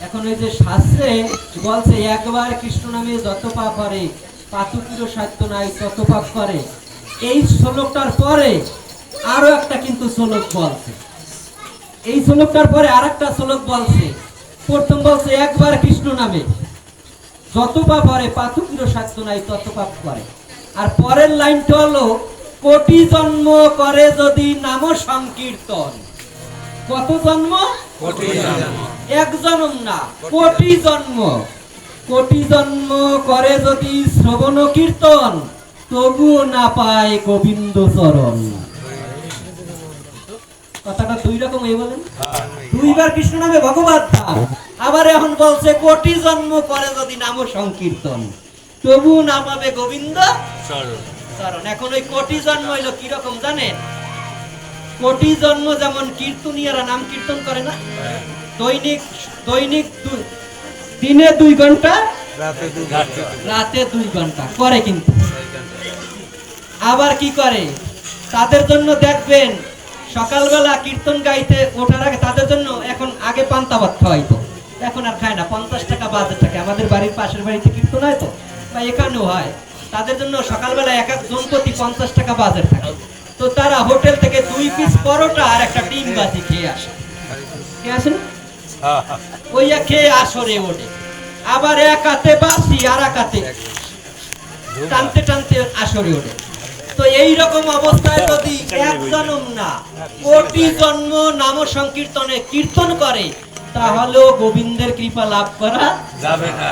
এখন ওই যে শাস্ত্রে বলছে একবার কৃষ্ণ নামে যত পাপ করে পাতুকিরও সাধ্য নাই তত পাপ করে। এই শ্লোকটার পরে আরো একটা কিন্তু শ্লোক বলছে, এই শ্লোকটার পরে আরেকটা শ্লোক বলছে। প্রথম বলছে একবার কৃষ্ণ নামে যত পাপ করে পাতুকিরও সাধ্য নাই তত পাপ করে। আর পরের লাইনটা হলো কোটি জন্ম করে যদি নাম সংকীর্তন। কত জন্ম? কোটি জন্ম। এক জন্ম না, কোটি জন্ম। কোটি জন্ম করে যদি শ্রবণ কীর্তন তবুও না পায় গোবিন্দ চরণ। কথাটা দুই রকম এই বলেন, দুইবার কৃষ্ণ নামে ভগবত ধাম, আবার এখন বলছে কোটি জন্ম করে যদি নাম সংকীর্তন তবু না পাবে গোবিন্দ চরণ। এখন ওই কোটি জন্ম হইলো কি রকম জানেন? কোটি জন্ম যেমন কীর্তনীয়রা নাম কীর্তন করে না, দৈনিক দৈনিক দিনে 2 ঘন্টা রাতে 2 ঘন্টা করে, কিন্তু আবার কি করে তাদের জন্য দেখবেন সকালবেলা কীর্তন গাইতে ওঠার আগে তাদের জন্য এখন আগে পান্তা ভাত খাওয়াইতো, এখন আর খায় না। 50 টাকা বাজে থাকে, আমাদের বাড়ির পাশের বাড়িতে কীর্তন হয় তো বা এখানেও হয়, তাদের জন্য সকালবেলা এক এক জন প্রতি 50 টাকা বাজেট থাকে। তো তারা হোটেল থেকে 2 পিস পরোটা আর একটা ডিম ভাজি খেয়ে আসে, খেয়ে আসে না? ওই খেয়ে আসরে ওঠে, আবার এক হাতে বাসি আর এক হাতে টানতে টানতে আসরে ওঠে। তো এই রকম অবস্থায় যদি এক জন্ম না কোটি জন্ম নাম সংকীর্তনে কীর্তন করে তাহলেও গোবিন্দের কৃপা লাভ করা যাবে না।